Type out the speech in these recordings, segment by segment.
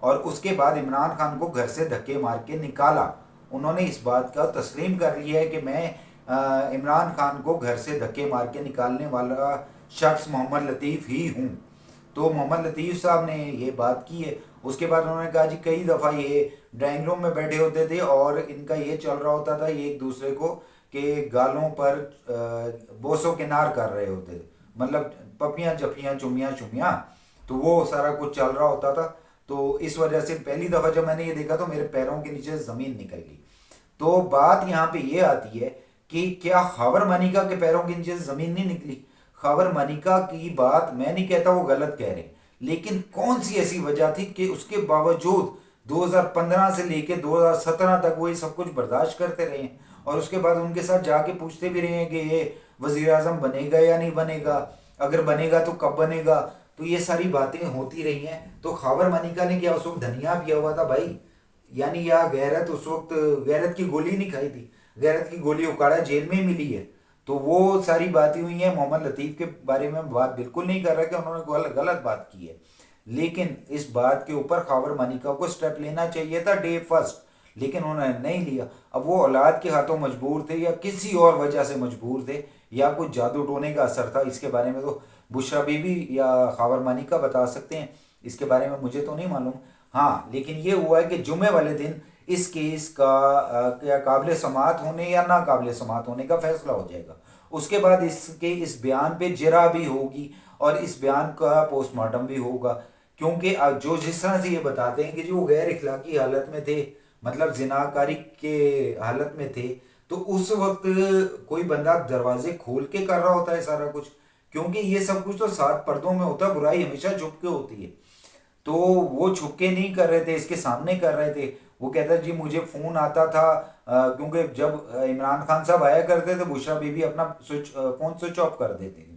اور اس کے بعد عمران خان کو گھر سے دھکے مار کے نکالا. انہوں نے اس بات کا تسلیم کر لیا ہے کہ میں عمران خان کو گھر سے دھکے مار کے نکالنے والا شخص محمد لطیف ہی ہوں. تو محمد لطیف صاحب نے یہ بات کی ہے. اس کے بعد انہوں نے کہا جی کئی دفعہ یہ ڈرائنگ روم میں بیٹھے ہوتے تھے اور ان کا یہ چل رہا ہوتا تھا، یہ ایک دوسرے کو کہ گالوں پر بوسوں کنار کر رہے ہوتے تھے، مطلب پپیاں جپیاں چمیاں چمیاں، تو وہ سارا کچھ چل رہا ہوتا تھا. تو اس وجہ سے پہلی دفعہ جب میں نے یہ دیکھا تو میرے پیروں کے نیچے زمین نکل گئی. تو بات یہاں پہ یہ آتی ہے کہ کیا خاور مانیکا کے پیروں کے نیچے زمین نہیں نکلی؟ خاور مانیکا کی بات میں نہیں کہتا وہ غلط کہہ رہے، لیکن کون سی ایسی وجہ تھی کہ اس کے باوجود 2015 سے لے کے 2017 تک وہ یہ سب کچھ برداشت کرتے رہے ہیں، اور اس کے بعد ان کے ساتھ جا کے پوچھتے بھی رہے ہیں کہ یہ وزیر اعظم بنے گا یا نہیں بنے گا، اگر بنے گا تو کب بنے گا. تو یہ ساری باتیں ہوتی رہی ہیں. تو خاور مانیکا نے کیا اس وقت دھنیا پیا ہوا تھا بھائی؟ یعنی یا غیرت اس وقت غیرت کی گولی نہیں کھائی تھی، غیرت کی گولی اکاڑا جیل میں ملی ہے. تو وہ ساری باتیں ہوئی ہیں. محمد لطیف کے بارے میں بات بالکل نہیں کر رہا کہ انہوں نے غلط بات کی ہے، لیکن اس بات کے اوپر خاور مانیکا کو سٹیپ لینا چاہیے تھا ڈے فرسٹ، لیکن انہوں نے نہیں لیا. اب وہ اولاد کے ہاتھوں مجبور تھے یا کسی اور وجہ سے مجبور تھے یا کوئی جادو ٹونے کا اثر تھا، اس کے بارے میں تو بشرا بی بی یا خاور مانیکا بتا سکتے ہیں، اس کے بارے میں مجھے تو نہیں معلوم. ہاں لیکن یہ ہوا ہے کہ جمعے والے دن اس کیس کا کیا قابل سماعت ہونے یا ناقابل سماعت ہونے کا فیصلہ ہو جائے گا. اس کے بعد اس بیان پہ جرا بھی ہوگی اور اس بیان کا پوسٹ مارٹم بھی ہوگا، کیونکہ جو جس طرح سے یہ بتاتے ہیں کہ جو غیر اخلاقی حالت میں تھے، مطلب زناکاری کے حالت میں تھے، تو اس وقت کوئی بندہ دروازے کھول کے کر رہا ہوتا ہے سارا کچھ، کیونکہ یہ سب کچھ تو سات پردوں میں ہوتا ہے، برائی ہمیشہ چھپ کے ہوتی ہے. تو وہ چھپ کے نہیں کر رہے تھے، اس کے سامنے کر رہے تھے. وہ کہتا ہے جی مجھے فون آتا تھا، کیونکہ جب عمران خان صاحب آیا کرتے تھے بشرا بی بی اپنا فون سوئچ آف کر دیتی تھی،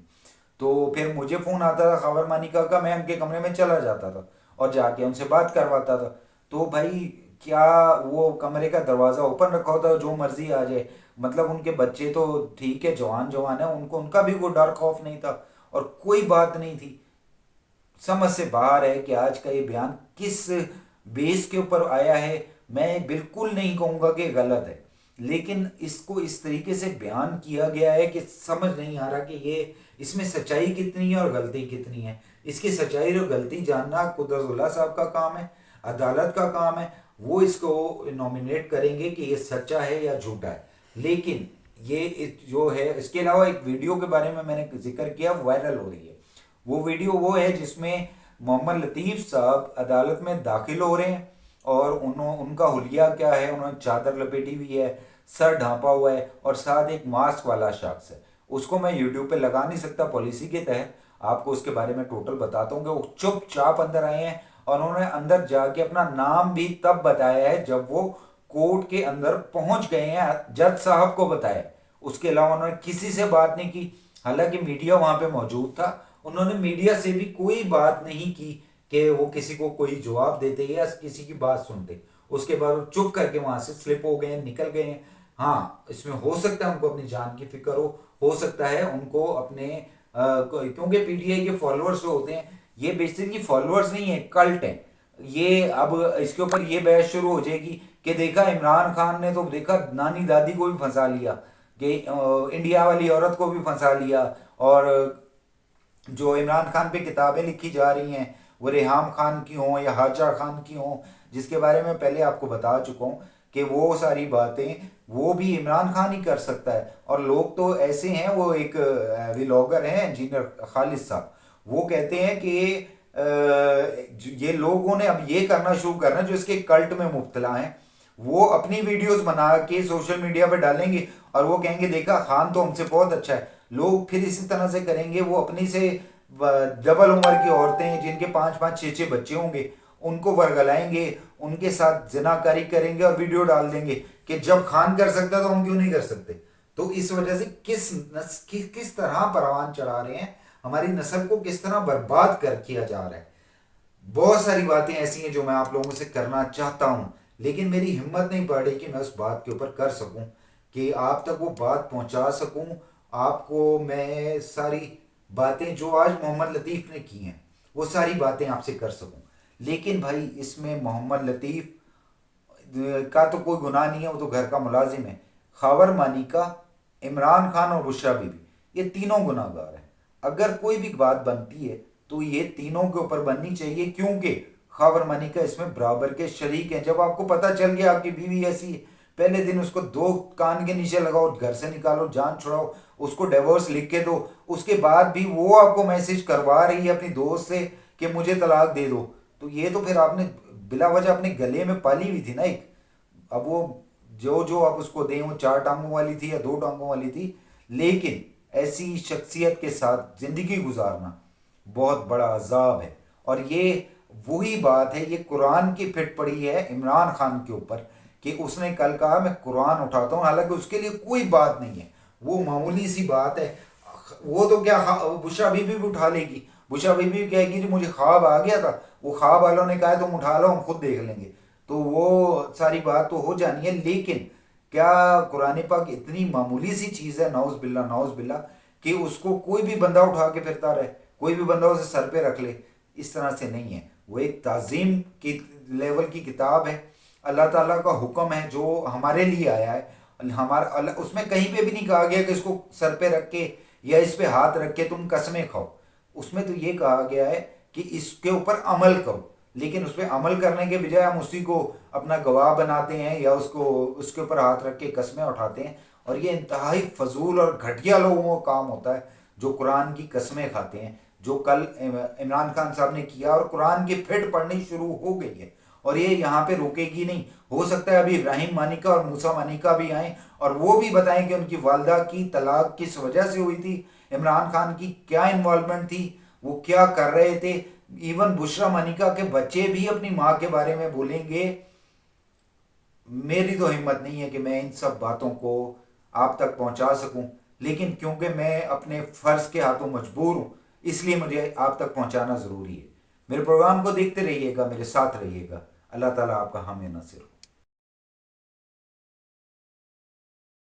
تو پھر مجھے فون آتا تھا خاور مانیکا کا، میں ان کے کمرے میں چلا جاتا تھا اور جا کے ان سے بات کرواتا تھا. تو بھائی کیا وہ کمرے کا دروازہ اوپن رکھا ہوتا ہے جو مرضی آ جائے؟ مطلب ان کے بچے تو ٹھیک ہے جوان ہے، ان کا بھی کوئی ڈر خوف نہیں تھا اور کوئی بات نہیں تھی. سمجھ سے باہر ہے کہ آج کا یہ بیان کس بیس کے اوپر آیا ہے. میں بالکل نہیں کہوں گا کہ غلط ہے، لیکن اس کو اس طریقے سے بیان کیا گیا ہے کہ سمجھ نہیں آ رہا کہ یہ اس میں سچائی کتنی ہے اور غلطی کتنی ہے. اس کی سچائی اور غلطی جاننا قدرت اللہ صاحب کا کام ہے، عدالت کا کام ہے. وہ اس کو نومینیٹ کریں گے کہ یہ سچا ہے یا جھوٹا ہے. لیکن یہ جو ہے، اس کے علاوہ ایک ویڈیو کے بارے میں نے ذکر کیا، وائرل ہو رہی ہے. وہ ویڈیو وہ ہے جس میں محمد لطیف صاحب عدالت میں داخل ہو رہے ہیں اور ان کا حلیہ کیا ہے، انہوں نے چادر لپیٹی ہوئی ہے، سر ڈھانپا ہوا ہے اور ساتھ ایک ماسک والا شخص ہے. اس کو میں یوٹیوب پہ لگا نہیں سکتا پالیسی کے تحت، آپ کو اس کے بارے میں ٹوٹل بتاتا ہوں کہ وہ چپ چاپ اندر آئے ہیں اور انہوں نے اندر جا کے اپنا نام بھی تب بتایا ہے جب وہ کورٹ کے اندر پہنچ گئے ہیں، جج صاحب کو بتایا. اس کے علاوہ انہوں نے کسی سے بات نہیں کی، حالانکہ میڈیا وہاں پہ موجود تھا. انہوں نے میڈیا سے بھی کوئی بات نہیں کی کہ وہ کسی کو کوئی جواب دیتے یا کسی کی بات سنتے. اس کے بعد وہ چپ کر کے وہاں سے سلپ ہو گئے، نکل گئے ہیں. ہاں اس میں ہو سکتا ہے ان کو اپنی جان کی فکر ہو سکتا ہے ان کو اپنے کیونکہ پی ٹی آئی کے فالوورز جو ہوتے ہیں یہ بیسکلی فالوورز نہیں ہیں، کلٹ ہیں. یہ اب اس کے اوپر یہ بحث شروع ہو جائے گی کہ دیکھا عمران خان نے تو دیکھا نانی دادی کو بھی پھنسا لیا، کہ انڈیا والی عورت کو بھی پھنسا لیا، اور جو عمران خان پہ کتابیں لکھی جا رہی ہیں وہ ریحام خان کی ہوں یا حاجہ خان کی ہوں، جس کے بارے میں پہلے آپ کو بتا چکا ہوں کہ وہ ساری باتیں وہ بھی عمران خان ہی کر سکتا ہے. اور لوگ تو ایسے ہیں، وہ ایک ویلاگر ہیں انجینئر خالد صاحب، وہ کہتے ہیں کہ یہ لوگوں نے اب یہ کرنا شروع کرنا جو اس کے کلٹ میں مبتلا ہیں، وہ اپنی ویڈیوز بنا کے سوشل میڈیا پہ ڈالیں گے اور وہ کہیں گے دیکھا خان تو ہم سے بہت اچھا ہے. لوگ پھر اسی طرح سے کریں گے، وہ اپنی سے ڈبل عمر کی عورتیں جن کے 5 5 6 6 بچے ہوں گے ان کو ورگلائیں گے، ان کے ساتھ زناکاری کریں گے اور ویڈیو ڈال دیں گے کہ جب خان کر سکتا ہے تو ہم کیوں نہیں کر سکتے. تو اس وجہ سے کس طرح پروان چڑھا رہے ہیں، ہماری نسل کو کس طرح برباد کیا جا رہا ہے. بہت ساری باتیں ایسی ہیں جو میں آپ لوگوں سے کرنا چاہتا ہوں، لیکن میری ہمت نہیں پڑ رہی کہ میں اس بات کے اوپر کر سکوں، کہ آپ تک وہ بات پہنچا سکوں. آپ کو میں ساری باتیں جو آج محمد لطیف نے کی ہیں وہ ساری باتیں آپ سے کر سکوں. لیکن بھائی اس میں محمد لطیف کا تو کوئی گناہ نہیں ہے، وہ تو گھر کا ملازم ہے. خاور مانیکا، عمران خان اور بشرا بی بی، یہ تینوں گناہ گار ہیں. اگر کوئی بھی بات بنتی ہے تو یہ تینوں کے اوپر بننی چاہیے، کیونکہ خاور مانیکا اس میں برابر کے شریک ہیں. جب آپ کو پتہ چل گیا آپ کی بیوی ایسی ہے، پہلے دن اس کو 2 کان کے نیچے لگاؤ، گھر سے نکالو، جان چھڑاؤ، اس کو ڈیورس لکھ کے دو، اس کے بعد بھی وہ آپ کو میسج کروا رہی ہے اپنی دوست سے کہ مجھے طلاق دے دو، تو یہ تو پھر آپ نے بلا وجہ اپنے گلے میں پالی ہوئی تھی نا ایک. اب وہ جو آپ اس کو دیں، وہ 4 ٹانگوں والی تھی یا 2 ٹانگوں والی تھی، لیکن ایسی شخصیت کے ساتھ زندگی گزارنا بہت بڑا عذاب ہے. اور یہ وہی بات ہے، یہ قرآن کی پھٹ پڑی ہے عمران خان کے اوپر کہ اس نے کل کہا میں قرآن اٹھاتا ہوں، حالانکہ اس کے لیے کوئی بات نہیں ہے، وہ معمولی سی بات ہے. وہ تو کیا بشرا بی بی بھی اٹھا لے گی، بشرا بی بی کہے گی جو مجھے خواب آ گیا تھا، وہ خواب والوں نے کہا ہے تم اٹھا لو ہم خود دیکھ لیں گے، تو وہ ساری بات تو ہو جانی ہے. لیکن کیا قرآن پاک اتنی معمولی سی چیز ہے، نعوذ باللہ نعوذ باللہ، کہ اس کو کوئی بھی بندہ اٹھا کے پھرتا رہے، کوئی بھی بندہ اسے سر پہ رکھ لے؟ اس طرح سے نہیں ہے. وہ ایک تعظیم کی لیول کی کتاب ہے، اللہ تعالیٰ کا حکم ہے جو ہمارے لیے آیا ہے. ہمارا اس میں کہیں پہ بھی نہیں کہا گیا کہ اس کو سر پہ رکھ کے یا اس پہ ہاتھ رکھ کے تم قسمیں کھاؤ. اس میں تو یہ کہا گیا ہے کہ اس کے اوپر عمل کرو، لیکن اس پہ عمل کرنے کے بجائے ہم اسی کو اپنا گواہ بناتے ہیں یا اس کے اوپر ہاتھ رکھ کے قسمیں اٹھاتے ہیں. اور یہ انتہائی فضول اور گھٹیا لوگوں کا کام ہوتا ہے جو قرآن کی قسمیں کھاتے ہیں، جو کل عمران خان صاحب نے کیا. اور قرآن کی پھٹ پڑنی شروع ہو گئی ہے اور یہ یہاں پہ رکے گی نہیں. ہو سکتا ہے ابھی ابراہیم مانیکا اور موسیٰ مانیکا بھی آئیں اور وہ بھی بتائیں کہ ان کی والدہ کی طلاق کس وجہ سے ہوئی تھی، عمران خان کی کیا انوالومنٹ تھی، وہ کیا کر رہے تھے. ایون بشرا مانیکا کے بچے بھی اپنی ماں کے بارے میں بولیں گے. میری تو ہمت نہیں ہے کہ میں ان سب باتوں کو آپ تک پہنچا سکوں، لیکن کیونکہ میں اپنے فرض کے ہاتھوں مجبور ہوں، اس لیے مجھے آپ تک پہنچانا ضروری ہے. میرے پروگرام کو دیکھتے رہیے گا، میرے ساتھ رہیے گا. اللہ تعالیٰ آپ کا حامی ناصر.